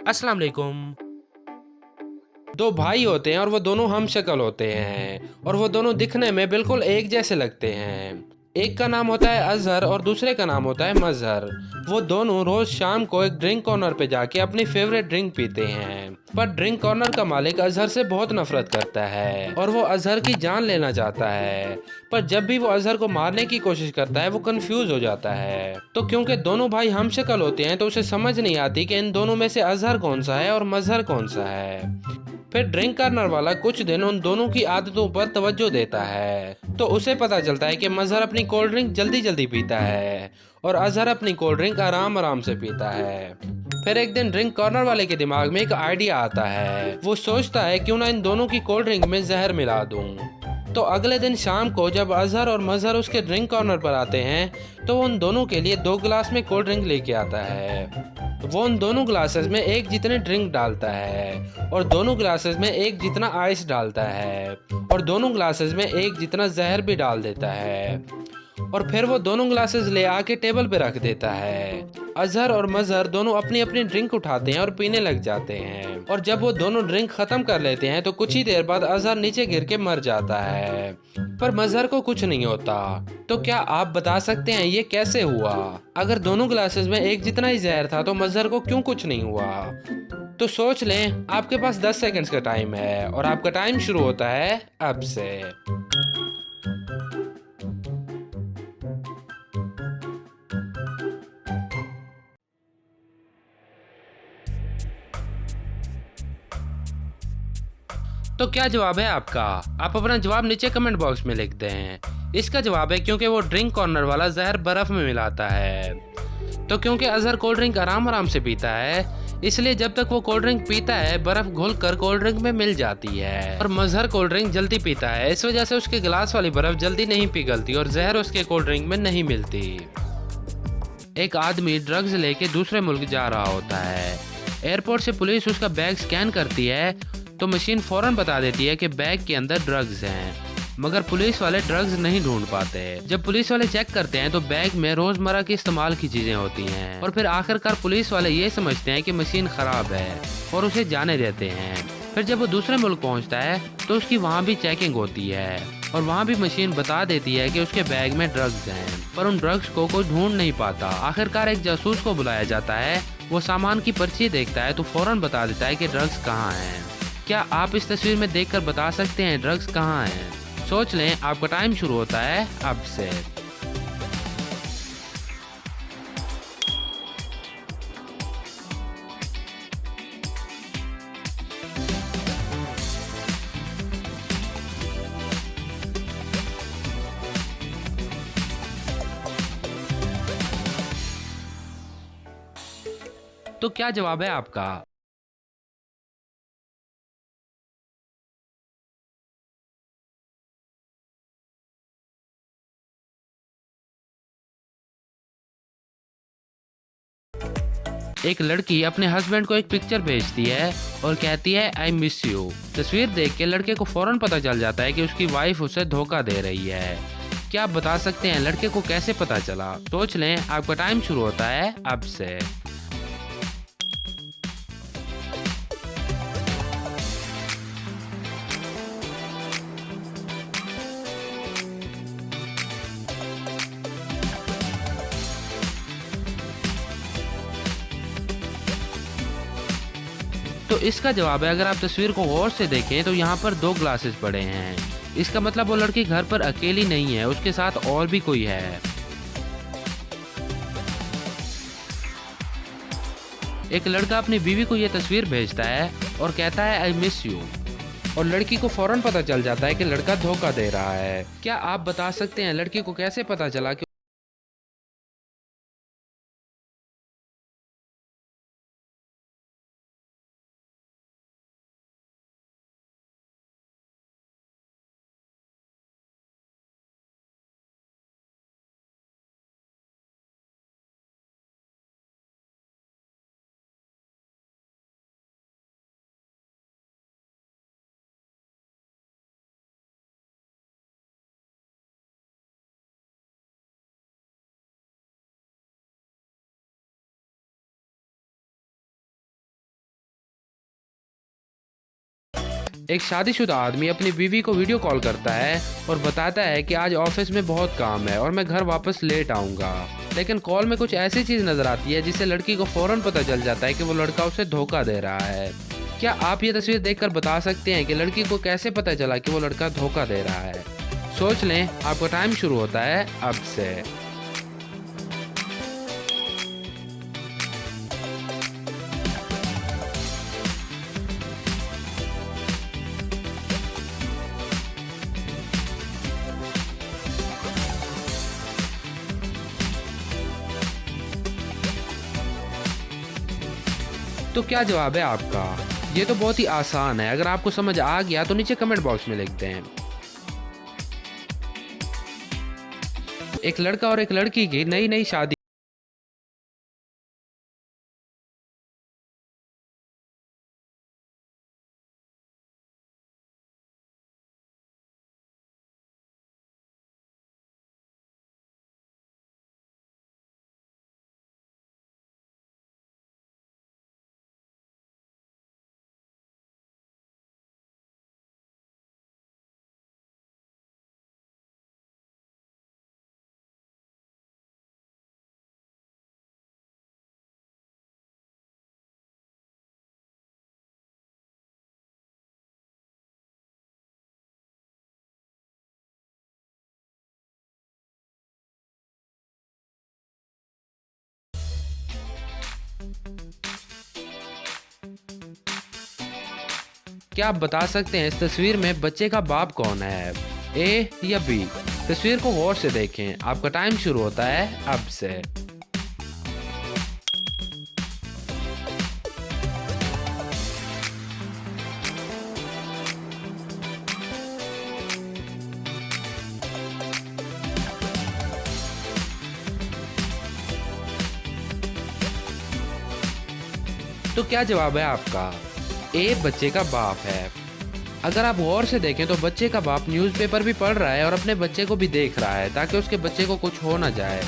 अस्सलाम वालेकुम। दो भाई होते हैं और वो दोनों हमशक्ल होते हैं और वो दोनों दिखने में बिल्कुल एक जैसे लगते हैं। एक का नाम होता है अजहर और दूसरे का नाम होता है मजहर। वो दोनों रोज शाम को एक ड्रिंक कॉर्नर पे जाके अपनी फेवरेट ड्रिंक पीते हैं। पर ड्रिंक कॉर्नर का मालिक अजहर से बहुत नफरत करता है और वो अजहर की जान लेना चाहता है। पर जब भी वो अजहर को मारने की कोशिश करता है वो कंफ्यूज हो जाता है। तो क्योंकि दोनों भाई हमशक्ल होते हैं तो उसे समझ नहीं आती कि इन दोनों में से अजहर कौन सा है और मजहर कौन सा है। फिर ड्रिंक करने वाला कुछ दिन उन दोनों की आदतों पर तवज्जो देता है तो उसे पता चलता है कि मजहर अपनी कोल्ड ड्रिंक जल्दी जल्दी पीता है और अजहर अपनी कोल्ड ड्रिंक आराम आराम से पीता है। फिर एक दिन ड्रिंक कॉर्नर वाले के दिमाग में एक आइडिया आता है। वो सोचता है क्यों ना इन दोनों की कोल्ड ड्रिंक में जहर मिला दूं। तो अगले दिन शाम को जब अजहर और मजहर उसके ड्रिंक कॉर्नर पर आते हैं तो वो उन दोनों के लिए 2 गिलास में कोल्ड ड्रिंक लेके आता है। वो उन दोनों ग्लासेस में एक जितने ड्रिंक डालता है और दोनों ग्लासेस में एक जितना आइस डालता है और दोनों ग्लासेस में एक जितना जहर भी डाल देता है और फिर वो दोनों ग्लासेस ले आके टेबल पे रख देता है। अजहर और मजहर दोनों अपनी अपनी ड्रिंक उठाते हैं और पीने लग जाते हैं और जब वो दोनों ड्रिंक खत्म कर लेते हैं तो कुछ ही देर बाद अजहर नीचे गिर के मर जाता है पर मजहर को कुछ नहीं होता। तो क्या आप बता सकते हैं ये कैसे हुआ? अगर दोनों ग्लासेस में एक जितना ही जहर था तो मजहर को क्यों कुछ नहीं हुआ? तो सोच लें, आपके पास 10 सेकंड्स का टाइम है और आपका टाइम शुरू होता है अब से। तो क्या जवाब है आपका? आप अपना जवाब नीचे कमेंट बॉक्स में लिख दें। इसका जवाब है क्योंकि वो ड्रिंक कॉर्नर वाला जहर बर्फ में मिलाता है। तो क्योंकि अजहर कोल्ड ड्रिंक आराम आराम से पीता है इसलिए जब तक वो कोल्ड ड्रिंक पीता है बर्फ घुल कर कोल्ड ड्रिंक में मिल जाती है और मजहर कोल्ड ड्रिंक जल्दी पीता है इस वजह से उसके गिलास वाली बर्फ जल्दी नहीं पिघलती और जहर उसके कोल्ड ड्रिंक में नहीं मिलती। एक आदमी ड्रग्स लेके दूसरे मुल्क जा रहा होता है। एयरपोर्ट से पुलिस उसका बैग स्कैन करती है तो मशीन फौरन बता देती है कि बैग के अंदर ड्रग्स हैं। मगर पुलिस वाले ड्रग्स नहीं ढूंढ पाते। जब पुलिस वाले चेक करते हैं तो बैग में रोजमर्रा के इस्तेमाल की चीजें होती हैं और फिर आखिरकार पुलिस वाले ये समझते हैं कि मशीन खराब है और उसे जाने देते हैं। फिर जब वो दूसरे मुल्क पहुंचता है तो उसकी वहाँ भी चेकिंग होती है और वहाँ भी मशीन बता देती है कि उसके बैग में ड्रग्स हैं पर उन ड्रग्स को कोई ढूंढ नहीं पाता। आखिरकार एक जासूस को बुलाया जाता है। वो सामान की पर्ची देखता है तो फौरन बता देता है कि ड्रग्स कहाँ हैं। क्या आप इस तस्वीर में देखकर बता सकते हैं ड्रग्स कहाँ हैं? सोच लें, आपका टाइम शुरू होता है अब से। तो क्या जवाब है आपका? एक लड़की अपने हस्बैंड को एक पिक्चर भेजती है और कहती है आई मिस यू। तस्वीर देख के लड़के को फौरन पता चल जाता है कि उसकी वाइफ उसे धोखा दे रही है। क्या आप बता सकते हैं लड़के को कैसे पता चला? सोच लें, आपका टाइम शुरू होता है अब से। तो इसका जवाब है, अगर आप तस्वीर को गौर से देखें तो यहाँ पर 2 ग्लासेस पड़े हैं। इसका मतलब वो लड़की घर पर अकेली नहीं है, उसके साथ और भी कोई है। एक लड़का अपनी बीवी को ये तस्वीर भेजता है और कहता है आई मिस यू और लड़की को फौरन पता चल जाता है कि लड़का धोखा दे रहा है। क्या आप बता सकते हैं लड़की को कैसे पता चला कि एक शादीशुदा आदमी अपनी बीवी को वीडियो कॉल करता है और बताता है कि आज ऑफिस में बहुत काम है और मैं घर वापस लेट आऊंगा। लेकिन कॉल में कुछ ऐसी चीज नजर आती है जिससे लड़की को फौरन पता चल जाता है कि वो लड़का उसे धोखा दे रहा है। क्या आप ये तस्वीर देखकर बता सकते हैं कि लड़की को कैसे पता चला कि वो लड़का धोखा दे रहा है? सोच लें, आपका टाइम शुरू होता है अब से। तो क्या जवाब है आपका? ये तो बहुत ही आसान है। अगर आपको समझ आ गया तो नीचे कमेंट बॉक्स में लिख दें। एक लड़का और एक लड़की की नई नई शादी। क्या आप बता सकते हैं इस तस्वीर में बच्चे का बाप कौन है? ए या बी? तस्वीर को गौर से देखें। आपका टाइम शुरू होता है अब से। तो क्या जवाब है आपका? ए बच्चे का बाप है। अगर आप गौर से देखें तो बच्चे का बाप न्यूज़पेपर भी पढ़ रहा है और अपने बच्चे को भी देख रहा है ताकि उसके बच्चे को कुछ हो ना जाए।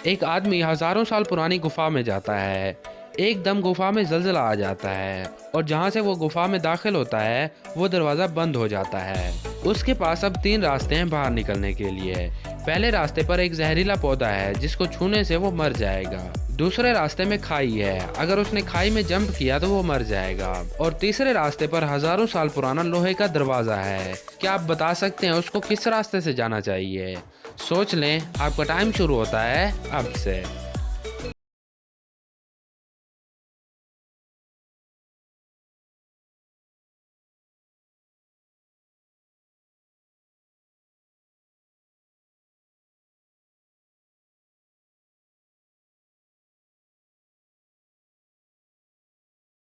एक आदमी हजारों साल पुरानी गुफा में जाता है। एकदम गुफा में जलजला आ जाता है और जहाँ से वो गुफा में दाखिल होता है वो दरवाज़ा बंद हो जाता है। उसके पास अब 3 रास्ते हैं बाहर निकलने के लिए। पहले रास्ते पर एक जहरीला पौधा है जिसको छूने से वो मर जाएगा। दूसरे रास्ते में खाई है, अगर उसने खाई में जंप किया तो वो मर जाएगा। और तीसरे रास्ते पर हजारों साल पुराना लोहे का दरवाजा है। क्या आप बता सकते हैं उसको किस रास्ते से जाना चाहिए? सोच लें, आपका टाइम शुरू होता है अब से।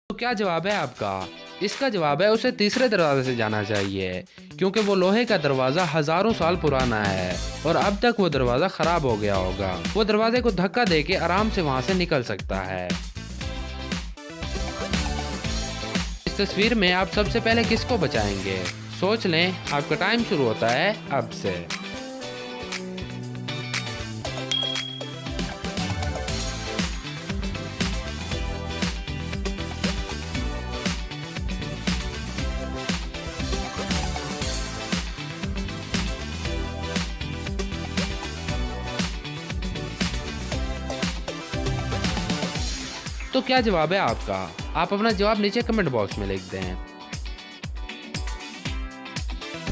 तो क्या जवाब है आपका? इसका जवाब है उसे तीसरे दरवाजे से जाना चाहिए क्योंकि वो लोहे का दरवाज़ा हजारों साल पुराना है और अब तक वो दरवाज़ा खराब हो गया होगा। वो दरवाजे को धक्का देके आराम से वहां से निकल सकता है। इस तस्वीर में आप सबसे पहले किसको बचाएंगे? सोच लें, आपका टाइम शुरू होता है अब से। तो क्या जवाब है आपका? आप अपना जवाब नीचे कमेंट बॉक्स में लिख दें।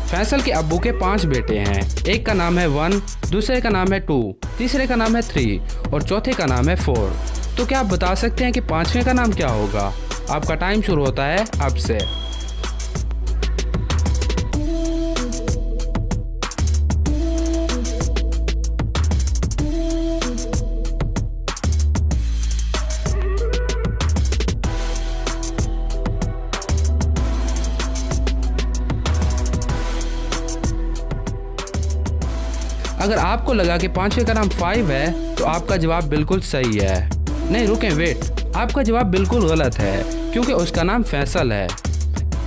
फैसल के अब्बू के 5 बेटे हैं। एक का नाम है 1, दूसरे का नाम है 2, तीसरे का नाम है 3 और चौथे का नाम है 4। तो क्या आप बता सकते हैं कि 5वें का नाम क्या होगा? आपका टाइम शुरू होता है अब से। अगर आपको लगा कि 5वें का नाम 5 है तो आपका जवाब बिल्कुल सही है। नहीं रुकें, वेट, आपका जवाब बिल्कुल गलत है क्योंकि उसका नाम फैसल है।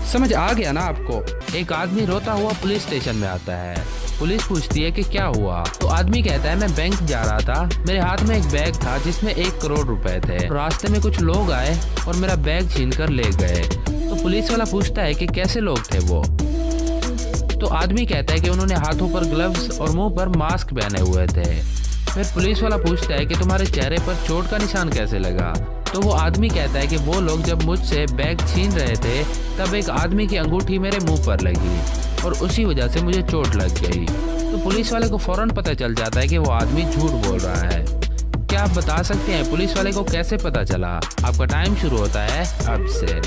समझ आ गया ना आपको? एक आदमी रोता हुआ पुलिस स्टेशन में आता है। पुलिस पूछती है कि क्या हुआ? तो आदमी कहता है, मैं बैंक जा रहा था, मेरे हाथ में एक बैग था जिसमें 1 करोड़ रुपए थे। रास्ते में कुछ लोग आए और मेरा बैग छीन कर ले गए। तो पुलिस वाला पूछता है कि कैसे लोग थे वो? तो आदमी कहता है कि उन्होंने हाथों पर ग्लव्स और मुंह पर मास्क पहने हुए थे। फिर पुलिस वाला पूछता है कि तुम्हारे चेहरे पर चोट का निशान कैसे लगा? तो वो आदमी कहता है कि वो लोग जब मुझसे बैग छीन रहे थे तब एक आदमी की अंगूठी मेरे मुंह पर लगी और उसी वजह से मुझे चोट लग गई। तो पुलिस वाले को फौरन पता चल जाता है कि वो आदमी झूठ बोल रहा है। क्या आप बता सकते हैं पुलिस वाले को कैसे पता चला? आपका टाइम शुरू होता है अब से।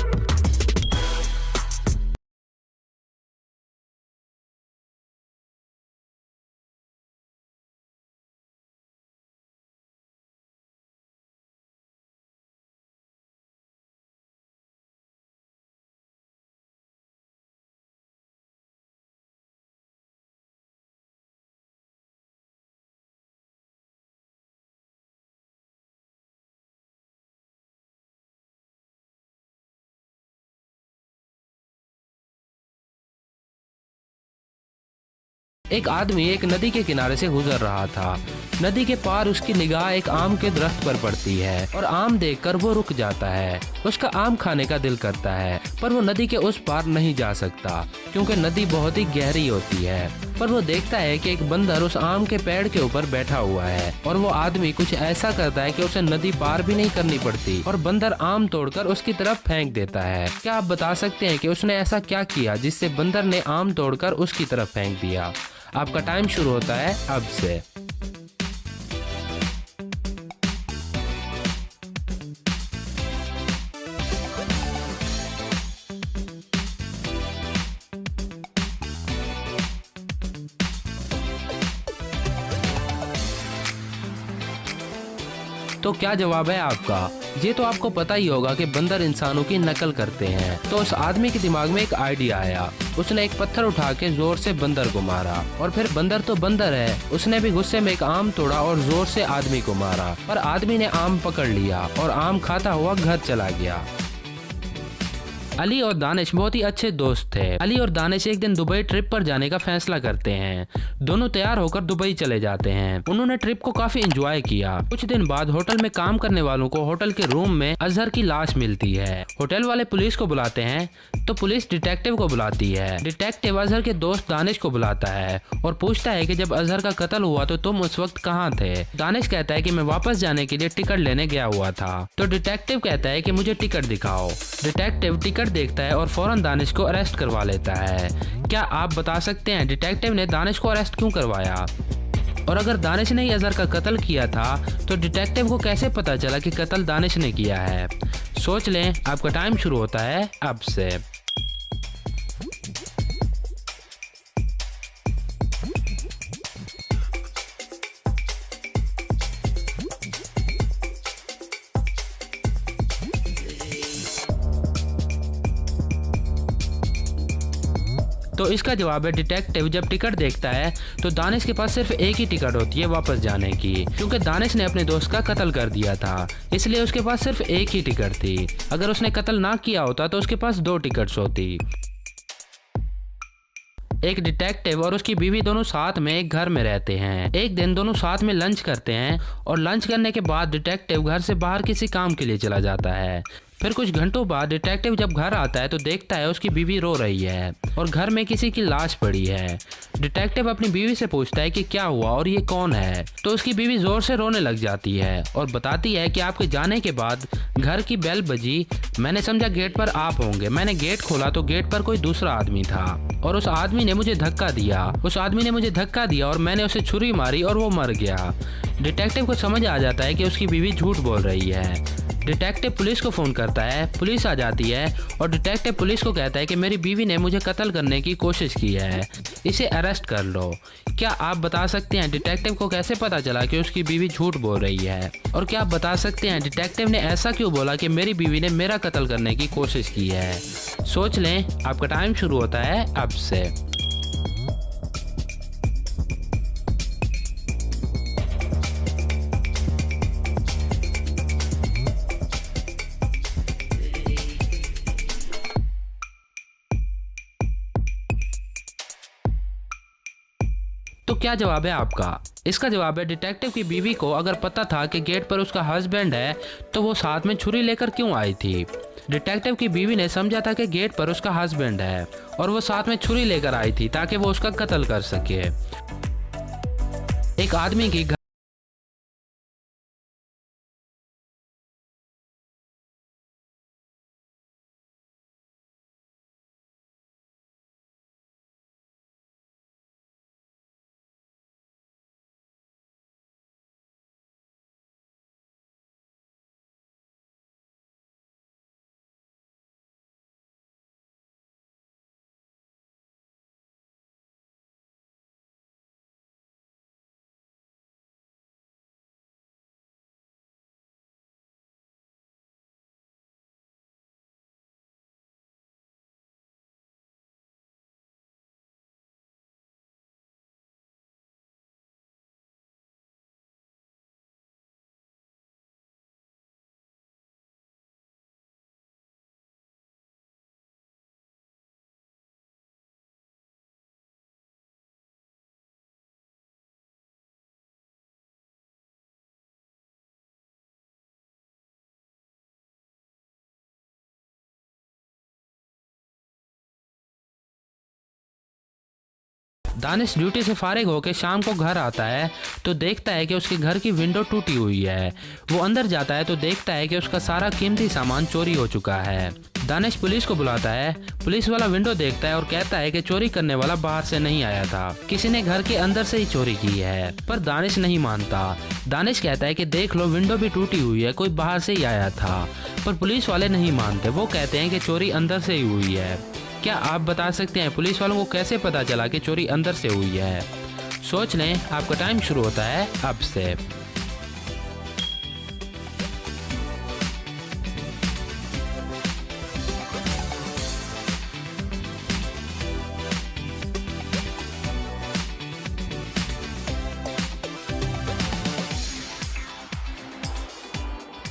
एक आदमी एक नदी के किनारे से गुजर रहा था। नदी के पार उसकी निगाह एक आम के दरख्त पर पड़ती है और आम देखकर वो रुक जाता है। उसका आम खाने का दिल करता है, पर वो नदी के उस पार नहीं जा सकता क्योंकि नदी बहुत ही गहरी होती है। पर वो देखता है कि एक बंदर उस आम के पेड़ के ऊपर बैठा हुआ है और वो आदमी कुछ ऐसा करता है कि उसे नदी पार भी नहीं करनी पड़ती और बंदर आम तोड़कर उसकी तरफ फेंक देता है। क्या आप बता सकते हैं कि उसने ऐसा क्या किया जिससे बंदर ने आम तोड़कर उसकी तरफ फेंक दिया? आपका टाइम शुरू होता है अब से। तो क्या जवाब है आपका? ये तो आपको पता ही होगा कि बंदर इंसानों की नकल करते हैं। तो उस आदमी के दिमाग में एक आइडिया आया। उसने एक पत्थर उठा के जोर से बंदर को मारा और फिर बंदर तो बंदर है, उसने भी गुस्से में एक आम तोड़ा और जोर से आदमी को मारा। पर आदमी ने आम पकड़ लिया और आम खाता हुआ घर चला गया। अली और दानिश बहुत ही अच्छे दोस्त थे। अली और दानिश एक दिन दुबई ट्रिप पर जाने का फैसला करते हैं। दोनों तैयार होकर दुबई चले जाते हैं। उन्होंने ट्रिप को काफी एंजॉय किया। कुछ दिन बाद होटल में काम करने वालों को होटल के रूम में अजहर की लाश मिलती है। होटल वाले पुलिस को बुलाते हैं तो पुलिस डिटेक्टिव को बुलाती है। डिटेक्टिव अजहर के दोस्त दानिश को बुलाता है और पूछता है कि जब अजहर का कत्ल हुआ तो तुम उस वक्त कहाँ थे? दानिश कहता है कि मैं वापस जाने के लिए टिकट लेने गया हुआ था। तो डिटेक्टिव कहता है कि मुझे टिकट दिखाओ। डिटेक्टिव टिकट देखता है और फौरन दानिश को अरेस्ट करवा लेता है। क्या आप बता सकते हैं डिटेक्टिव ने दानिश को अरेस्ट क्यों करवाया? और अगर दानिश ने ही अजहर का कत्ल किया था तो डिटेक्टिव को कैसे पता चला कि कत्ल दानिश ने किया है? सोच लें, आपका टाइम शुरू होता है अब से। तो इसका जवाब है डिटेक्टिव जब टिकट देखता है तो दानिश के पास सिर्फ एक ही टिकट होती है वापस जाने की, क्योंकि दानिश ने अपने दोस्त का कत्ल कर दिया था, इसलिए उसके पास सिर्फ एक ही टिकट थी। अगर उसने कत्ल ना किया होता तो उसके पास 2 टिकट्स होती। एक डिटेक्टिव और उसकी बीवी दोनों साथ में एक घर में रहते हैं। एक दिन दोनों साथ में लंच करते हैं और लंच करने के बाद डिटेक्टिव घर से बाहर किसी काम के लिए चला जाता है। फिर कुछ घंटों बाद डिटेक्टिव जब घर आता है तो देखता है उसकी बीवी रो रही है और घर में किसी की लाश पड़ी है। डिटेक्टिव अपनी बीवी से पूछता है कि क्या हुआ और ये कौन है? तो उसकी बीवी जोर से रोने लग जाती है और बताती है कि आपके जाने के बाद घर की बेल बजी, मैंने समझा गेट पर आप होंगे। मैंने गेट खोला तो गेट पर कोई दूसरा आदमी था और उस आदमी ने मुझे धक्का दिया और मैंने उसे छुरी मारी और वो मर गया। डिटेक्टिव को समझ आ जाता है कि उसकी बीवी झूठ बोल रही है। डिटेक्टिव पुलिस को फोन करता है, पुलिस आ जाती है और डिटेक्टिव पुलिस को कहता है कि मेरी बीवी ने मुझे कत्ल करने की कोशिश की है, इसे अरेस्ट कर लो। क्या आप बता सकते हैं डिटेक्टिव को कैसे पता चला कि उसकी बीवी झूठ बोल रही है? और क्या आप बता सकते हैं डिटेक्टिव ने ऐसा क्यों बोला कि मेरी बीवी ने मेरा कत्ल करने की कोशिश की है? सोच लें, आपका टाइम शुरू होता है अब से। क्या जवाब है आपका? इसका जवाब है डिटेक्टिव की बीवी को अगर पता था कि गेट पर उसका हस्बैंड है तो वो साथ में छुरी लेकर क्यों आई थी? डिटेक्टिव की बीवी ने समझा था कि गेट पर उसका हस्बैंड है और वो साथ में छुरी लेकर आई थी ताकि वो उसका कत्ल कर सके। एक आदमी की दानिश ड्यूटी से फारिग होकर शाम को घर आता है तो देखता है कि उसके घर की विंडो टूटी हुई है। वो अंदर जाता है तो देखता है कि उसका सारा कीमती सामान चोरी हो चुका है। दानिश पुलिस को बुलाता है। पुलिस वाला विंडो देखता है और कहता है कि चोरी करने वाला बाहर से नहीं आया था, किसी ने घर के अंदर से ही चोरी की है। पर दानिश नहीं मानता। दानिश कहता है कि देख लो, विंडो भी टूटी हुई है, कोई बाहर से ही आया था। पर पुलिस वाले नहीं मानते। वो कहते हैं कि चोरी अंदर से ही हुई है। क्या आप बता सकते हैं पुलिस वालों को कैसे पता चला कि चोरी अंदर से हुई है? सोच लें, आपका टाइम शुरू होता है अब से।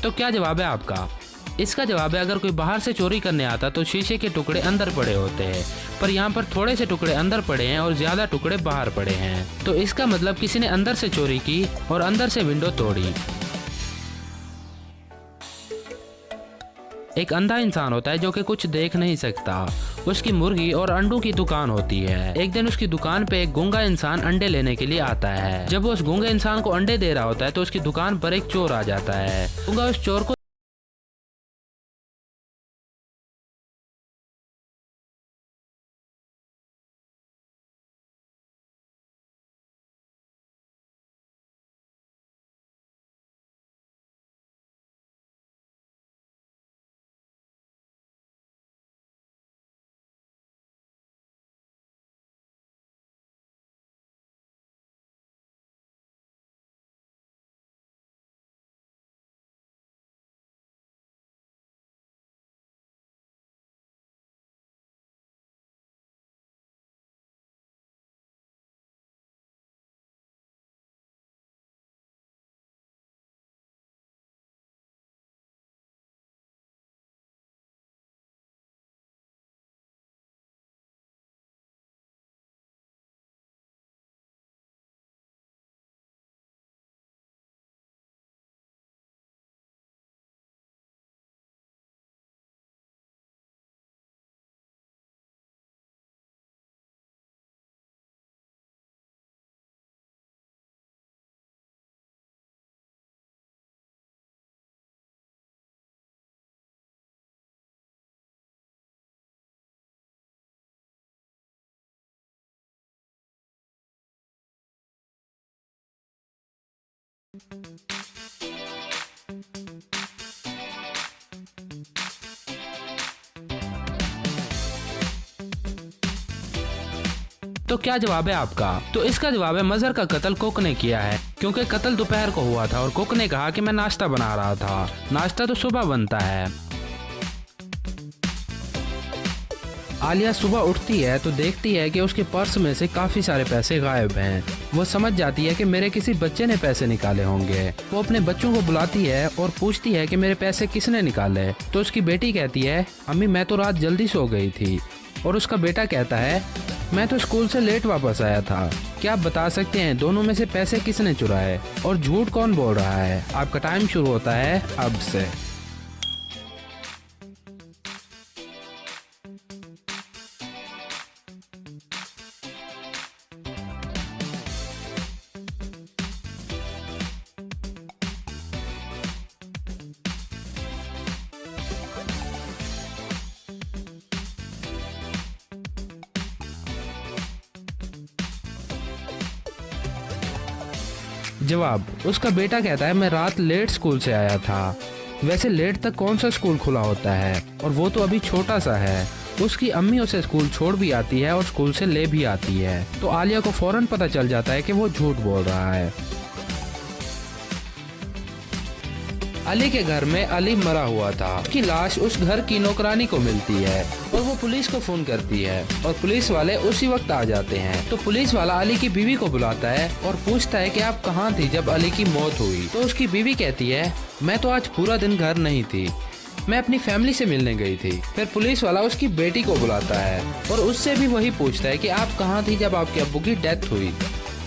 तो क्या जवाब है आपका? इसका जवाब है अगर कोई बाहर से चोरी करने आता तो शीशे के टुकड़े अंदर पड़े होते हैं, पर यहाँ पर थोड़े से टुकड़े अंदर पड़े हैं और ज्यादा टुकड़े बाहर पड़े हैं। तो इसका मतलब किसी ने अंदर से चोरी की और अंदर से विंडो तोड़ी। एक अंधा इंसान होता है जो कि कुछ देख नहीं सकता। उसकी मुर्गी और अंडों की दुकान होती है। एक दिन उसकी दुकान पे एक गूंगा इंसान अंडे लेने के लिए आता है। जब वो उस गूंगे इंसान को अंडे दे रहा होता है तो उसकी दुकान पर एक चोर आ जाता है। गूंगा उस चोर को तो क्या जवाब है आपका? तो इसका जवाब है मजहर का कत्ल कुक ने किया है, क्योंकि कत्ल दोपहर को हुआ था और कुक ने कहा कि मैं नाश्ता बना रहा था। नाश्ता तो सुबह बनता है। आलिया सुबह उठती है तो देखती है कि उसके पर्स में से काफी सारे पैसे गायब हैं। वो समझ जाती है कि मेरे किसी बच्चे ने पैसे निकाले होंगे। वो अपने बच्चों को बुलाती है और पूछती है कि मेरे पैसे किसने निकाले। तो उसकी बेटी कहती है, अम्मी मैं तो रात जल्दी सो गई थी। और उसका बेटा कहता है, मैं तो स्कूल से लेट वापस आया था। क्या आप बता सकते हैं दोनों में से पैसे किसने चुराए और झूठ कौन बोल रहा है? आपका टाइम शुरू होता है अब से। जवाब, उसका बेटा कहता है मैं रात लेट स्कूल से आया था। वैसे लेट तक कौन सा स्कूल खुला होता है, और वो तो अभी छोटा सा है। उसकी अम्मी उसे स्कूल छोड़ भी आती है और स्कूल से ले भी आती है, तो आलिया को फौरन पता चल जाता है कि वो झूठ बोल रहा है। अली के घर में अली मरा हुआ था। उसकी लाश उस घर की नौकरानी को मिलती है और वो पुलिस को फोन करती है और पुलिस वाले उसी वक्त आ जाते हैं। तो पुलिस वाला अली की बीवी को बुलाता है और पूछता है कि आप कहाँ थी जब अली की मौत हुई। तो उसकी बीवी कहती है मैं तो आज पूरा दिन घर नहीं थी, मैं अपनी फैमिली से मिलने गई थी। फिर पुलिस वाला उसकी बेटी को बुलाता है और उससे भी वही पूछता है कि आप कहाँ थी जब आपके अब्बू की डेथ हुई।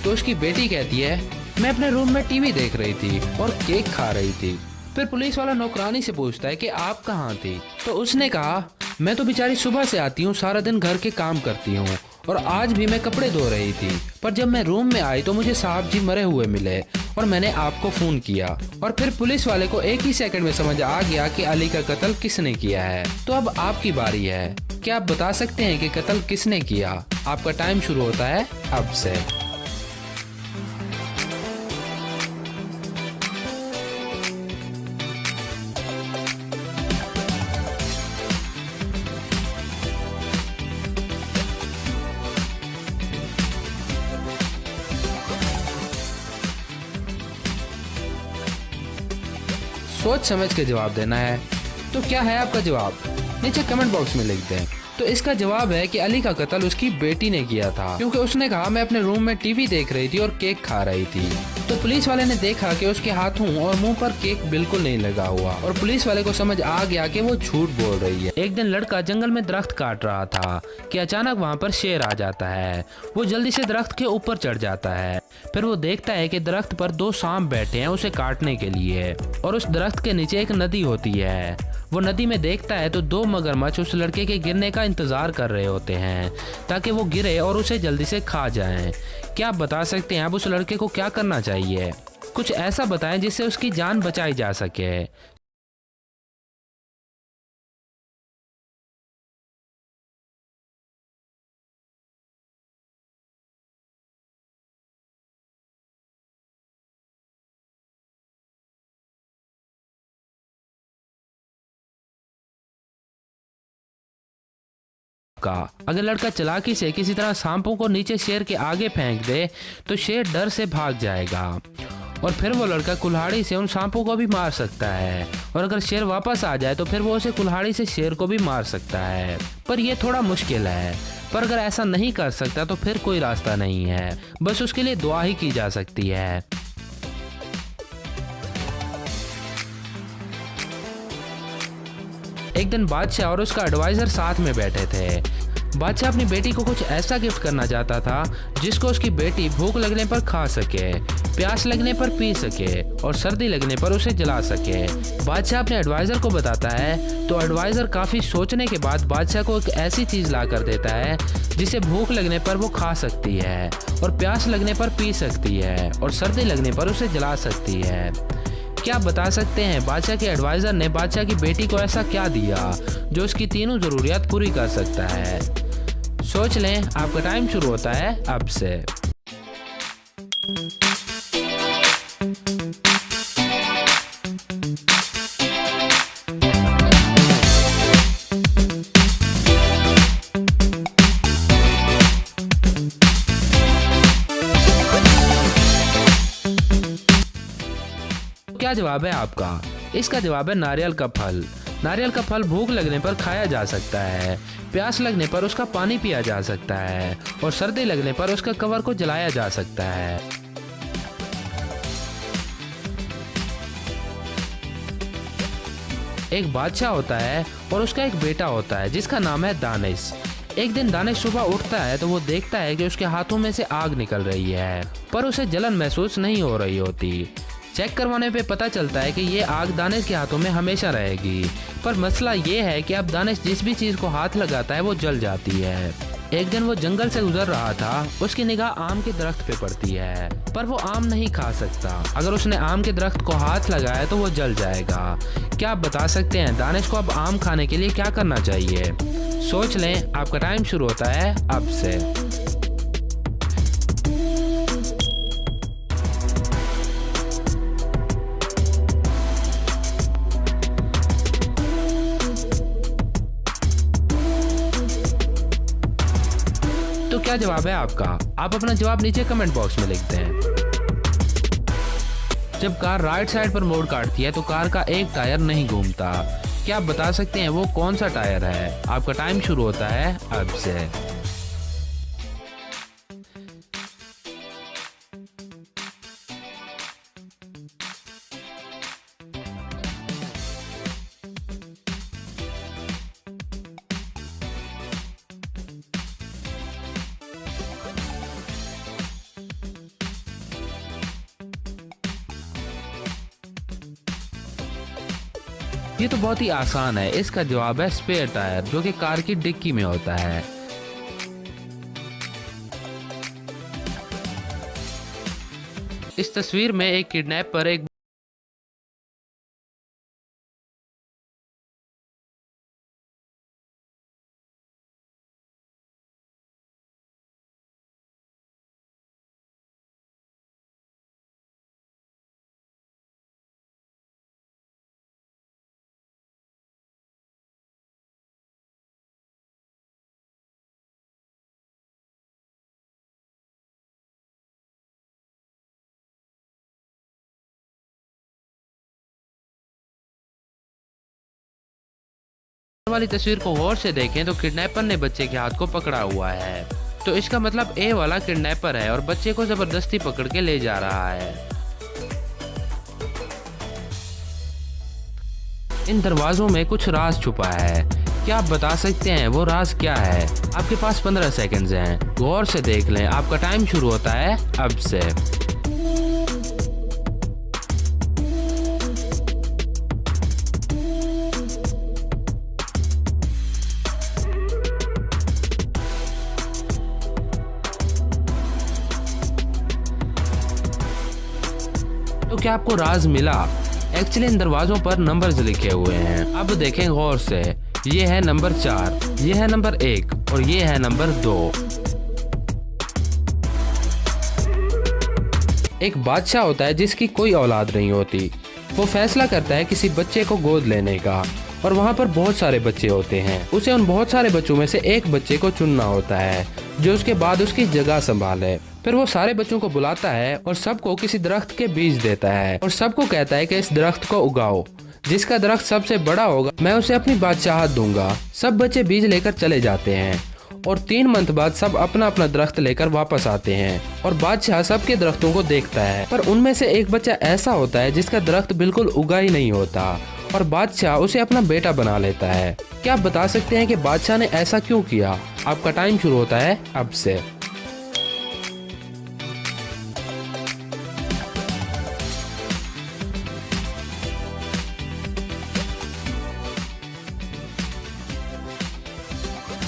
तो उसकी बेटी कहती है मैं अपने रूम में टीवी देख रही थी और केक खा रही थी। फिर पुलिस वाला नौकरानी से पूछता है कि आप कहाँ थी। तो उसने कहा मैं तो बेचारी सुबह से आती हूँ, सारा दिन घर के काम करती हूँ और आज भी मैं कपड़े धो रही थी, पर जब मैं रूम में आई तो मुझे साहब जी मरे हुए मिले और मैंने आपको फोन किया। और फिर पुलिस वाले को एक ही सेकंड में समझ आ गया कि अली का कत्ल किसने किया है। तो अब आपकी बारी है, क्या आप बता सकते हैं कि कत्ल किसने किया? आपका टाइम शुरू होता है अब से। सोच समझ के जवाब देना है। तो क्या है आपका जवाब? नीचे कमेंट बॉक्स में लिख दें। तो इसका जवाब है कि अली का कत्ल उसकी बेटी ने किया था, क्योंकि उसने कहा मैं अपने रूम में टीवी देख रही थी और केक खा रही थी। तो पुलिस वाले ने देखा कि उसके हाथों और मुंह पर केक बिल्कुल नहीं लगा हुआ और पुलिस वाले को समझ आ गया कि वो झूठ बोल रही है। एक दिन लड़का जंगल में दरख्त काट रहा था कि अचानक वहाँ पर शेर आ जाता है। वो जल्दी से दरख्त के ऊपर चढ़ जाता है। फिर वो देखता है कि दरख्त पर 2 सांप बैठे हैं उसे काटने के लिए, और उस दरख्त के नीचे एक नदी होती है। वो नदी में देखता है तो 2 मगरमच्छ उस लड़के के गिरने का इंतजार कर रहे होते हैं ताकि वो गिरे और उसे जल्दी से खा जाएं। क्या आप बता सकते हैं अब उस लड़के को क्या करना चाहिए? कुछ ऐसा बताएं जिससे उसकी जान बचाई जा सके। का अगर लड़का चालाकी से किसी तरह सांपों को नीचे शेर के आगे फेंक दे तो शेर डर से भाग जाएगा, और फिर वो लड़का कुल्हाड़ी से उन सांपों को भी मार सकता है। और अगर शेर वापस आ जाए तो फिर वो उसे कुल्हाड़ी से शेर को भी मार सकता है, पर यह थोड़ा मुश्किल है। पर अगर ऐसा नहीं कर सकता तो फिर कोई रास्ता नहीं है, बस उसके लिए दुआ ही की जा सकती है। एक दिन बादशाह और उसका एडवाइजर साथ में बैठे थे। बादशाह अपनी बेटी को कुछ ऐसा गिफ्ट करना चाहता था जिसको उसकी बेटी भूख लगने पर खा सके, प्यास लगने पर पी सके और सर्दी लगने पर उसे जला सके। बादशाह अपने एडवाइजर को बताता है तो एडवाइजर काफ़ी सोचने के बाद बादशाह को एक ऐसी चीज़ ला कर देता है जिसे भूख लगने पर वो खा सकती है और प्यास लगने पर पी सकती है और सर्दी लगने पर उसे जला सकती है। क्या आप बता सकते हैं बादशाह के एडवाइजर ने बादशाह की बेटी को ऐसा क्या दिया जो उसकी तीनों ज़रूरियात पूरी कर सकता है? सोच लें, आपका टाइम शुरू होता है अब से। क्या जवाब है आपका? इसका जवाब है नारियल का फल। नारियल का फल भूख लगने पर खाया जा सकता है, प्यास लगने पर उसका पानी पिया जा सकता है और सर्दी लगने पर उसका कवर को जलाया जा सकता है। एक बादशाह होता है और उसका एक बेटा होता है जिसका नाम है दानिश। एक दिन दानिश सुबह उठता है तो वो देखता है कि उसके हाथों में से आग निकल रही है, पर उसे जलन महसूस नहीं हो रही होती। चेक करवाने पे पता चलता है कि ये आग दानिश के हाथों में हमेशा रहेगी, पर मसला ये है कि अब दानिश जिस भी चीज़ को हाथ लगाता है वो जल जाती है। एक दिन वो जंगल से गुजर रहा था, उसकी निगाह आम के दरख्त पे पड़ती है, पर वो आम नहीं खा सकता। अगर उसने आम के दरख्त को हाथ लगाया तो वो जल जाएगा। क्या आप बता सकते हैं दानिश को अब आम खाने के लिए क्या करना चाहिए? सोच लें, आपका टाइम शुरू होता है अब से। तो क्या जवाब है आपका? आप अपना जवाब नीचे कमेंट बॉक्स में लिखते हैं। जब कार राइट साइड पर मोड़ काटती है तो कार का एक टायर नहीं घूमता। क्या आप बता सकते हैं वो कौन सा टायर है? आपका टाइम शुरू होता है अब से। ये तो बहुत ही आसान है। इसका जवाब है स्पेयर टायर, जो कि कार की डिक्की में होता है। इस तस्वीर में एक किडनैपर एक वाली तस्वीर को गौर से देखें तो किडनैपर ने बच्चे के हाथ को पकड़ा हुआ है, तो इसका मतलब ए वाला किडनैपर है और बच्चे को जबरदस्ती पकड़ के ले जा रहा है। इन दरवाजों में कुछ राज छुपा है। क्या आप बता सकते हैं वो राज क्या है? आपके पास 15 सेकंड्स हैं, गौर से देख लें। आपका टाइम शुरू होता है अब से। तो क्या आपको राज मिला? एक्चुअली इन दरवाजों पर नंबर्स लिखे हुए हैं। अब देखें गौर से। ये है नंबर 4, ये है नंबर 1 और ये है नंबर 2। एक बादशाह होता है जिसकी कोई औलाद नहीं होती। वो फैसला करता है किसी बच्चे को गोद लेने का, और वहाँ पर बहुत सारे बच्चे होते हैं। उसे उन बहुत सारे बच्चों में से एक बच्चे को चुनना होता है जो उसके बाद उसकी जगह संभाले। फिर वो सारे बच्चों को बुलाता है और सबको किसी दरख्त के बीज देता है और सबको कहता है कि इस दरख्त को उगाओ। जिसका दरख्त सबसे बड़ा होगा मैं उसे अपनी बादशाहत दूंगा। सब बच्चे बीज लेकर चले जाते हैं और 3 मंथ बाद सब अपना अपना दरख्त लेकर वापस आते हैं और बादशाह सबके दरख्तों को देखता है, पर उनमें से एक बच्चा ऐसा होता है जिसका दरख्त बिल्कुल उगा ही नहीं होता और बादशाह उसे अपना बेटा बना लेता है। क्या आप बता सकते हैं कि बादशाह ने ऐसा क्यों किया? आपका टाइम शुरू होता है अब से।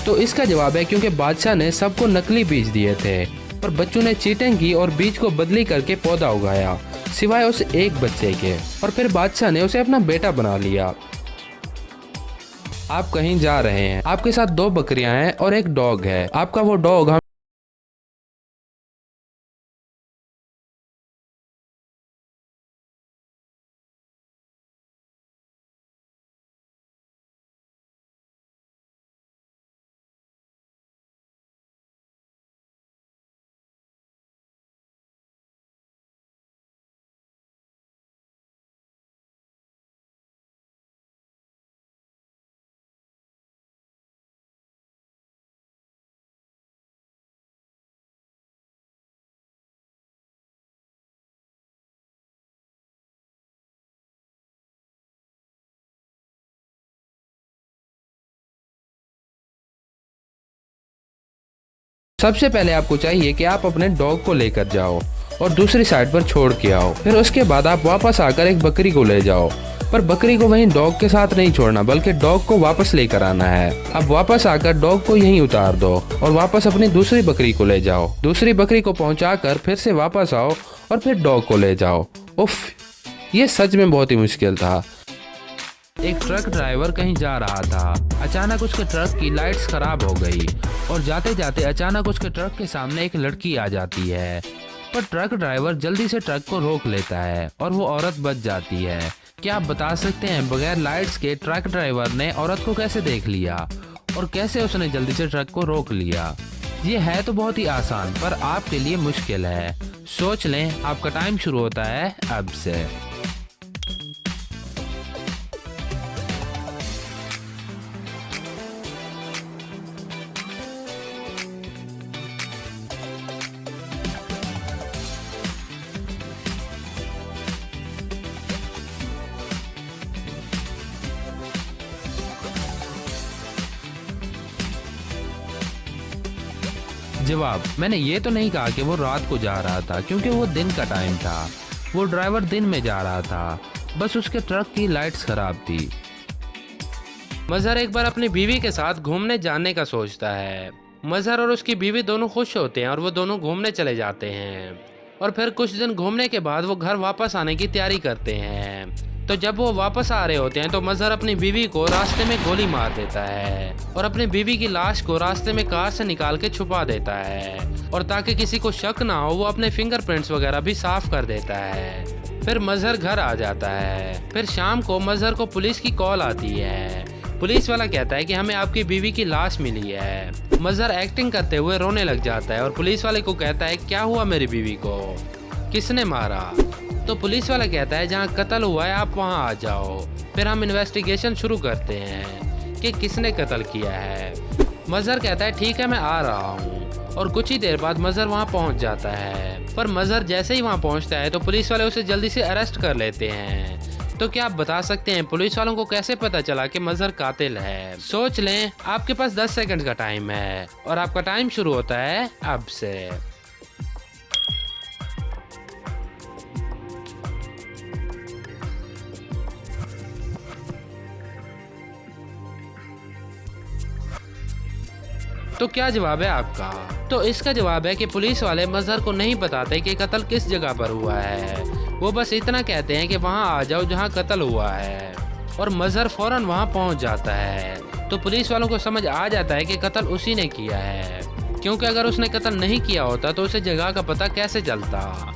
तो इसका जवाब है क्योंकि बादशाह ने सबको नकली बीज दिए थे, पर बच्चों ने चीटिंग की और बीज को बदली करके पौधा उगाया, सिवाय उस एक बच्चे के, और फिर बादशाह ने उसे अपना बेटा बना लिया। आप कहीं जा रहे हैं, आपके साथ 2 बकरियां हैं और एक डॉग है। आपका वो डॉग सबसे पहले आपको चाहिए कि आप अपने डॉग को लेकर जाओ और दूसरी साइड पर छोड़ के आओ। फिर उसके बाद आप वापस आकर एक बकरी को ले जाओ, पर बकरी को वहीं डॉग के साथ नहीं छोड़ना, बल्कि डॉग को वापस लेकर आना है। अब वापस आकर डॉग को यहीं उतार दो और वापस अपनी दूसरी बकरी को ले जाओ। दूसरी बकरी को पहुंचाकर फिर से वापस आओ और फिर डॉग को ले जाओ। उफ, ये सच में बहुत ही मुश्किल था। एक ट्रक ड्राइवर कहीं जा रहा था। अचानक उसके ट्रक की लाइट्स खराब हो गई और जाते जाते अचानक उसके ट्रक के सामने एक लड़की आ जाती है, पर ट्रक ड्राइवर जल्दी से ट्रक को रोक लेता है और वो औरत बच जाती है। क्या आप बता सकते हैं बगैर लाइट्स के ट्रक ड्राइवर ने औरत को कैसे देख लिया और कैसे उसने जल्दी से ट्रक को रोक लिया? ये है तो बहुत ही आसान, पर आपके लिए मुश्किल है। सोच लें, आपका टाइम शुरू होता है अब से। जवाब, मैंने ये तो नहीं कहा कि वो रात को जा रहा था, क्योंकि वो दिन का टाइम था। वो ड्राइवर दिन में जा रहा था, बस उसके ट्रक की लाइट्स खराब थी। मजहर एक बार अपनी बीवी के साथ घूमने जाने का सोचता है। मजहर और उसकी बीवी दोनों खुश होते हैं और वो दोनों घूमने चले जाते हैं। और फिर कुछ दिन घूमने के बाद वो घर वापस आने की तैयारी करते हैं। तो जब वो वापस आ रहे होते हैं तो मजहर अपनी बीवी को रास्ते में गोली मार देता है और अपनी बीवी की लाश को रास्ते में कार से निकाल के छुपा देता है। और ताकि किसी को शक ना हो, वो अपने फिंगरप्रिंट्स वगैरह भी साफ कर देता है। फिर मजहर घर आ जाता है। फिर शाम को मजहर को पुलिस की कॉल आती है। पुलिस वाला कहता है कि हमें आपकी बीवी की लाश मिली है। मजहर एक्टिंग करते हुए रोने लग जाता है और पुलिस वाले को कहता है, क्या हुआ मेरी बीवी को, किसने मारा? तो पुलिस वाला कहता है, जहाँ कत्ल हुआ है आप वहाँ आ जाओ। फिर हम इन्वेस्टिगेशन शुरू करते हैं कि किसने कत्ल किया है। मजहर कहता है, ठीक है मैं आ रहा हूँ। और कुछ ही देर बाद मजहर वहाँ पहुँच जाता है। पर मजहर जैसे ही वहाँ पहुँचता है तो पुलिस वाले उसे जल्दी से अरेस्ट कर लेते हैं। तो क्या आप बता सकते हैं पुलिस वालों को कैसे पता चला कि मजहर कातिल है? सोच लें, आपके पास 10 सेकंड का टाइम है और आपका टाइम शुरू होता है अब से। तो क्या जवाब है आपका? तो इसका जवाब है कि पुलिस वाले मजहर को नहीं बताते कि कत्ल किस जगह पर हुआ है। वो बस इतना कहते हैं कि वहाँ आ जाओ जहाँ कत्ल हुआ है। और मजहर फौरन वहाँ पहुँच जाता है। तो पुलिस वालों को समझ आ जाता है कि कत्ल उसी ने किया है, क्योंकि अगर उसने कत्ल नहीं किया होता तो उसे जगह का पता कैसे चलता।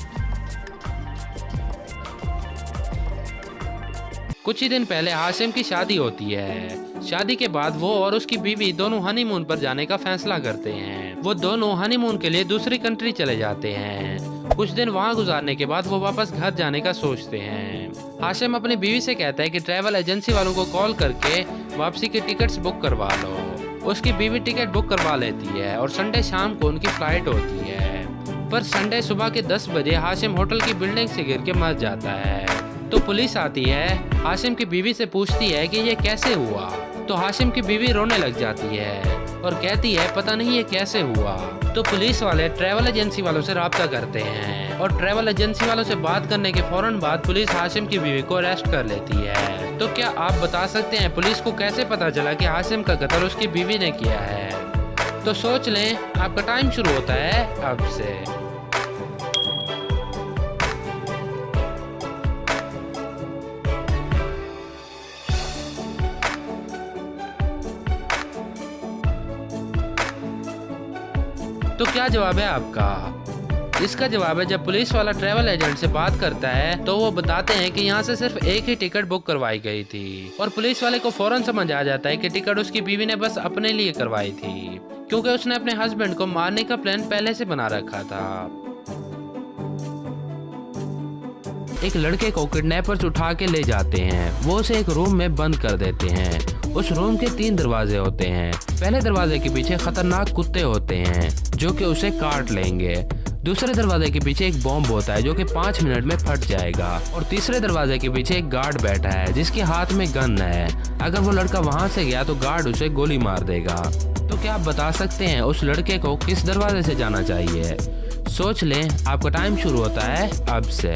कुछ ही दिन पहले हाशिम की शादी होती है। शादी के बाद वो और उसकी बीवी दोनों हनीमून पर जाने का फैसला करते हैं। वो दोनों हनीमून के लिए दूसरी कंट्री चले जाते हैं। कुछ दिन वहाँ गुजारने के बाद वो वापस घर जाने का सोचते हैं। हाशिम अपनी बीवी से कहता है कि ट्रैवल एजेंसी वालों को कॉल करके वापसी की टिकट्स बुक करवा लो। उसकी बीवी टिकट बुक करवा लेती है और संडे शाम को उनकी फ्लाइट होती है। पर संडे सुबह के 10 बजे हाशिम होटल की बिल्डिंग से गिर के मर जाता है। तो पुलिस आती है, हाशिम की बीवी से पूछती है कि ये कैसे हुआ। तो हाशिम की बीवी रोने लग जाती है और कहती है, पता नहीं ये कैसे हुआ। तो पुलिस वाले ट्रैवल एजेंसी वालों से रब्ता करते हैं और ट्रैवल एजेंसी वालों से बात करने के फौरन बाद पुलिस हाशिम की बीवी को अरेस्ट कर लेती है। तो क्या आप बता सकते हैं पुलिस को कैसे पता चला कि हाशिम का कत्ल उसकी बीवी ने किया है? तो सोच लें, आपका टाइम शुरू होता है अब से। तो क्या जवाब है आपका? इसका जवाब है, जब पुलिस वाला ट्रैवल एजेंट से बात करता है तो वो बताते हैं कि यहाँ से सिर्फ एक ही टिकट बुक करवाई गई थी। और पुलिस वाले को फौरन समझ आ जाता है कि टिकट उसकी बीवी ने बस अपने लिए करवाई थी, क्योंकि उसने अपने हस्बैंड को मारने का प्लान पहले से बना रखा था। एक लड़के को किडनैपर्स उठा के ले जाते हैं। वो उसे एक रूम में बंद कर देते हैं। उस रूम के 3 दरवाजे होते हैं। पहले दरवाजे के पीछे खतरनाक कुत्ते होते हैं जो कि उसे काट लेंगे। दूसरे दरवाजे के पीछे एक बॉम्ब होता है जो कि 5 मिनट में फट जाएगा। और तीसरे दरवाजे के पीछे एक गार्ड बैठा है जिसके हाथ में गन है। अगर वो लड़का वहां से गया तो गार्ड उसे गोली मार देगा। तो क्या आप बता सकते हैं उस लड़के को किस दरवाजे से जाना चाहिए? सोच लें, आपका टाइम शुरू होता है अब से।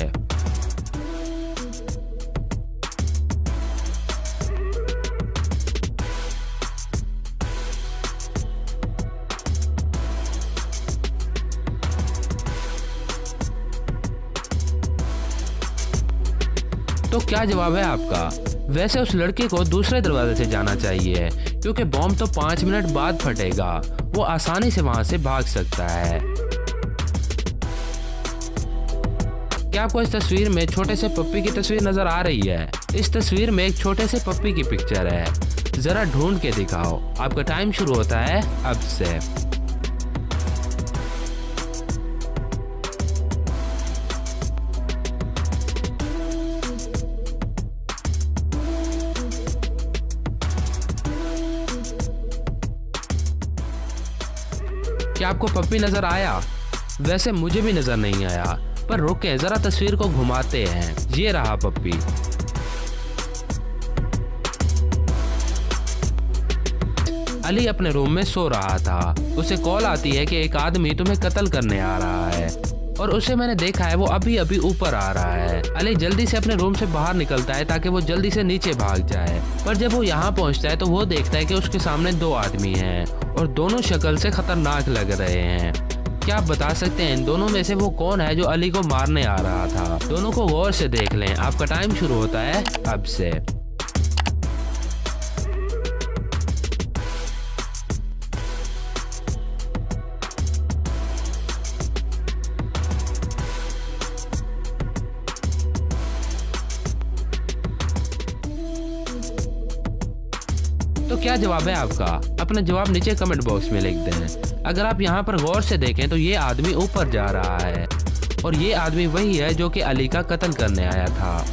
तो क्या जवाब है आपका? वैसे उस लड़के को दूसरे दरवाजे से जाना चाहिए क्योंकि बॉम्ब तो 5 मिनट बाद फटेगा, वो आसानी से वहां से भाग सकता है। क्या आपको इस तस्वीर में छोटे से पप्पी की तस्वीर नजर आ रही है? इस तस्वीर में एक छोटे से पप्पी की पिक्चर है, जरा ढूंढ के दिखाओ। आपका टाइम शुरू होता है अब से। क्या आपको पप्पी नजर आया? वैसे मुझे भी नजर नहीं आया, पर रुके जरा तस्वीर को घुमाते हैं। ये रहा पप्पी। अली अपने रूम में सो रहा था। उसे कॉल आती है कि एक आदमी तुम्हें कत्ल करने आ रहा है और उसे मैंने देखा है, वो अभी अभी ऊपर आ रहा है। अली जल्दी से अपने रूम से बाहर निकलता है ताकि वो जल्दी से नीचे भाग जाए, पर जब वो यहाँ पहुँचता है तो वो देखता है कि उसके सामने 2 आदमी हैं और दोनों शक्ल से खतरनाक लग रहे हैं। क्या आप बता सकते हैं इन दोनों में से वो कौन है जो अली को मारने आ रहा था? दोनों को गौर से देख लें। आपका टाइम शुरू होता है अब से। तो क्या जवाब है आपका? अपना जवाब नीचे कमेंट बॉक्स में लिख दें। अगर आप यहाँ पर गौर से देखें तो ये आदमी ऊपर जा रहा है और ये आदमी वही है जो कि अली का कत्ल करने आया था।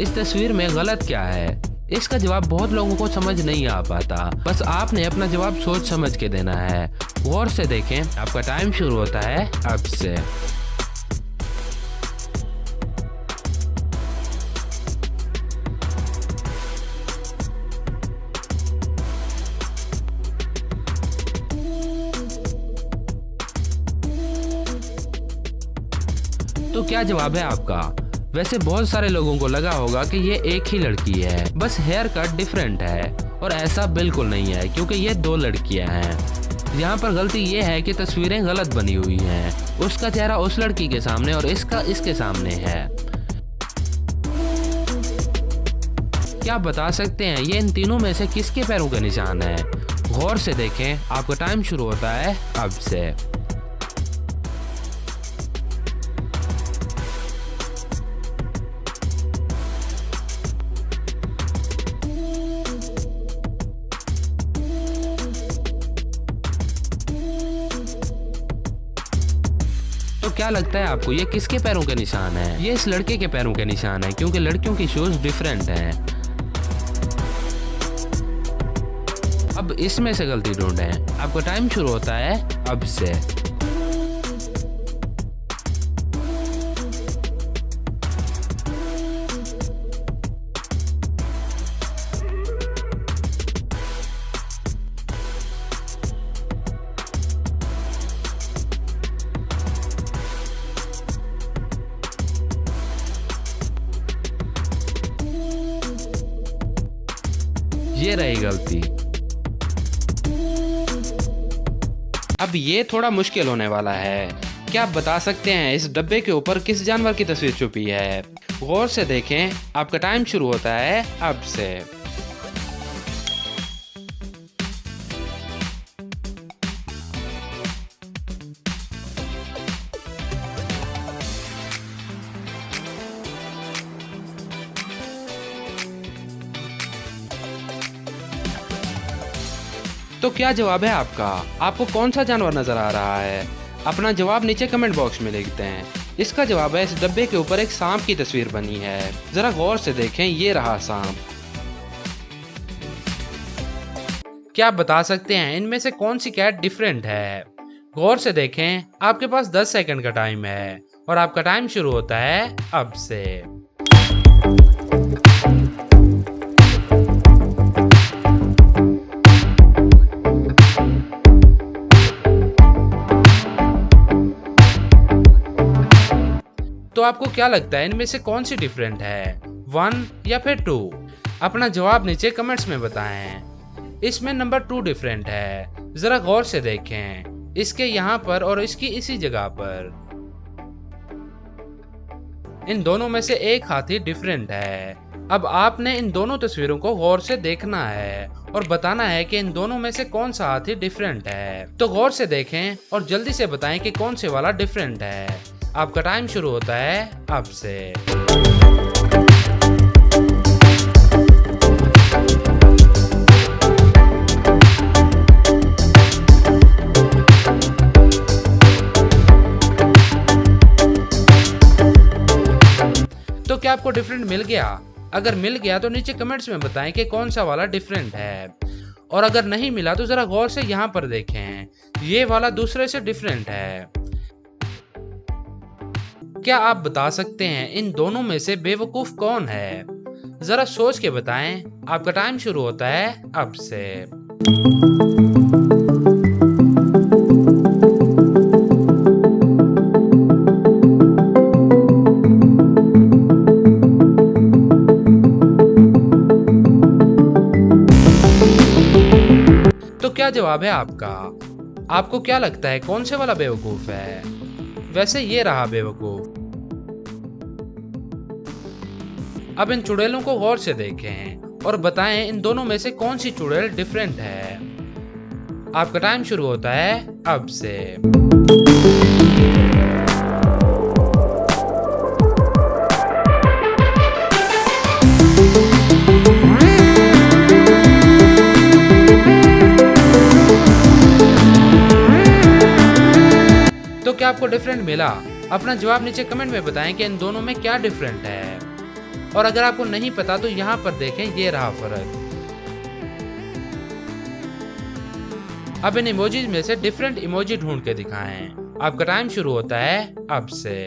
इस तस्वीर में गलत क्या है? इसका जवाब बहुत लोगों को समझ नहीं आ पाता, बस आपने अपना जवाब सोच समझ के देना है। गौर से देखें। आपका टाइम शुरू होता है अब से। तो क्या जवाब है आपका? वैसे बहुत सारे लोगों को लगा होगा कि ये एक ही लड़की है, बस हेयर कट डिफरेंट है, और ऐसा बिल्कुल नहीं है क्योंकि ये 2 लड़कियां हैं। यहाँ पर गलती ये है कि तस्वीरें गलत बनी हुई हैं। उसका चेहरा उस लड़की के सामने और इसका इसके सामने है। क्या आप बता सकते हैं ये इन तीनों में से किसके पैरों का निशान है? गौर से देखें। आपका टाइम शुरू होता है अब से। तो क्या लगता है आपको ये किसके पैरों के निशान है? ये इस लड़के के पैरों के निशान है क्योंकि लड़कियों की शूज डिफरेंट हैं। अब इसमें से गलती ढूंढें। आपका टाइम शुरू होता है अब से। ये रही गलती। अब ये थोड़ा मुश्किल होने वाला है। क्या आप बता सकते हैं इस डब्बे के ऊपर किस जानवर की तस्वीर छुपी है? गौर से देखें। आपका टाइम शुरू होता है अब से। तो क्या जवाब है आपका? आपको कौन सा जानवर नजर आ रहा है? अपना जवाब नीचे कमेंट बॉक्स में लिखते हैं। इसका जवाब है इस डब्बे के ऊपर एक सांप की तस्वीर बनी है। जरा गौर से देखें। ये रहा सांप। क्या आप बता सकते हैं इनमें से कौन सी कैट डिफरेंट है? गौर से देखें। आपके पास 10 सेकंड का टाइम है और आपका टाइम शुरू होता है अब से। आपको क्या लगता है इनमें से कौन सी डिफरेंट है, 1 या फिर 2? अपना जवाब नीचे कमेंट्स में बताएं। इसमें नंबर 2 डिफरेंट है। जरा गौर से देखें, इसके यहाँ पर और इसकी इसी जगह पर। इन दोनों में से एक हाथी डिफरेंट है। अब आपने इन दोनों तस्वीरों को गौर से देखना है और बताना है कि इन दोनों में से कौन सा हाथी डिफरेंट है। तो गौर से देखें और जल्दी से बताएं कि कौन से वाला डिफरेंट है। आपका टाइम शुरू होता है अब से। तो क्या आपको डिफरेंट मिल गया? अगर मिल गया तो नीचे कमेंट्स में बताएं कि कौन सा वाला डिफरेंट है। और अगर नहीं मिला तो जरा गौर से यहाँ पर देखें, ये वाला दूसरे से डिफरेंट है। क्या आप बता सकते हैं इन दोनों में से बेवकूफ कौन है? जरा सोच के बताएं। आपका टाइम शुरू होता है अब से। तो क्या जवाब है आपका? आपको क्या लगता है कौन से वाला बेवकूफ है? वैसे ये रहा बेवकूफ। अब इन चुड़ैलों को गौर से देखें और बताएं इन दोनों में से कौन सी चुड़ैल डिफरेंट है। आपका टाइम शुरू होता है अब से। तो क्या आपको डिफरेंट मिला? अपना जवाब नीचे कमेंट में बताएं कि इन दोनों में क्या डिफरेंट है। और अगर आपको नहीं पता तो यहाँ पर देखें, ये रहा फर्क। अब इन इमोजीज में से डिफरेंट इमोजी ढूंढ के दिखाएं। आपका टाइम शुरू होता है अब से।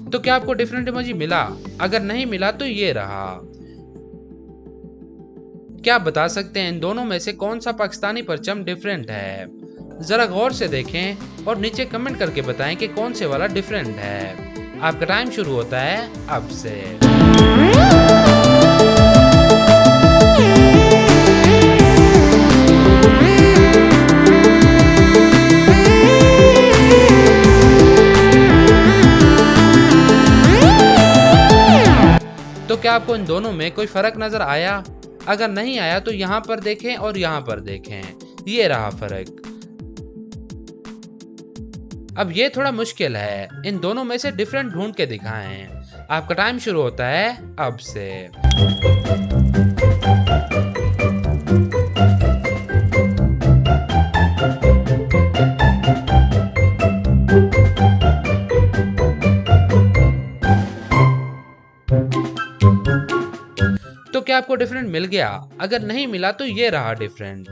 तो क्या आपको डिफरेंट इमोजी मिला? अगर नहीं मिला तो ये रहा। क्या आप बता सकते हैं इन दोनों में से कौन सा पाकिस्तानी परचम डिफरेंट है? जरा गौर से देखें और नीचे कमेंट करके बताएं कि कौन से वाला डिफरेंट है। आपका टाइम शुरू होता है अब से। तो क्या आपको इन दोनों में कोई फर्क नजर आया? अगर नहीं आया तो यहाँ पर देखें और यहाँ पर देखें, ये रहा फर्क। अब ये थोड़ा मुश्किल है, इन दोनों में से डिफरेंट ढूंढ के दिखाएं। आपका टाइम शुरू होता है अब से। तो क्या आपको डिफरेंट मिल गया? अगर नहीं मिला तो ये रहा डिफरेंट।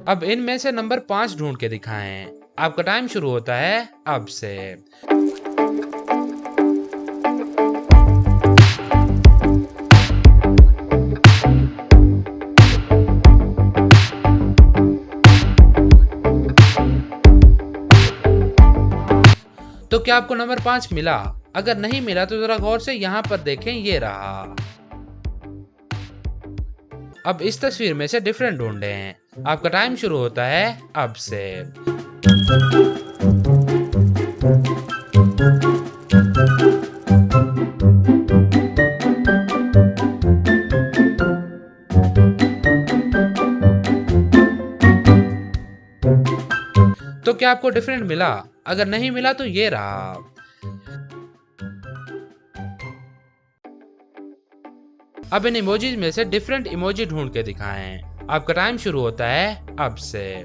अब इनमें से नंबर 5 ढूंढ के दिखाएं। आपका टाइम शुरू होता है अब से। तो क्या आपको नंबर 5 मिला? अगर नहीं मिला तो जरा गौर से यहाँ पर देखें, ये रहा। अब इस तस्वीर में से डिफरेंट ढूंढें। आपका टाइम शुरू होता है अब से। तो क्या आपको डिफरेंट मिला? अगर नहीं मिला तो ये रहा। अब इन इमोजीज में से डिफरेंट इमोजी ढूंढ के दिखाएं। आपका टाइम शुरू होता है अब से।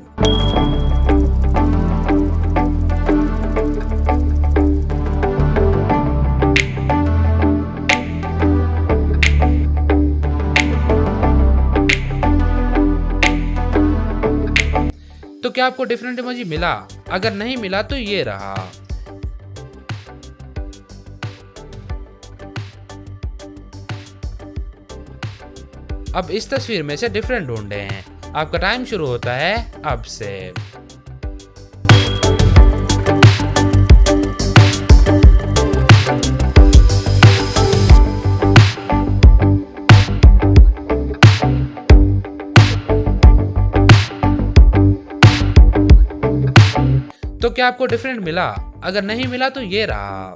तो तो क्या आपको डिफरेंट इमोजी मिला? अगर नहीं मिला तो ये रहा। अब इस तस्वीर में से डिफरेंट ढूंढे हैं। आपका टाइम शुरू होता है अब से। तो क्या आपको डिफरेंट मिला? अगर नहीं मिला तो ये रहा।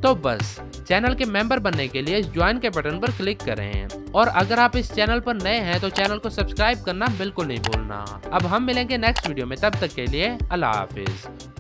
तो बस चैनल के मेंबर बनने के लिए इस ज्वाइन के बटन पर क्लिक करें। और अगर आप इस चैनल पर नए हैं तो चैनल को सब्सक्राइब करना बिल्कुल नहीं भूलना। अब हम मिलेंगे नेक्स्ट वीडियो में, तब तक के लिए अल्लाह हाफिज।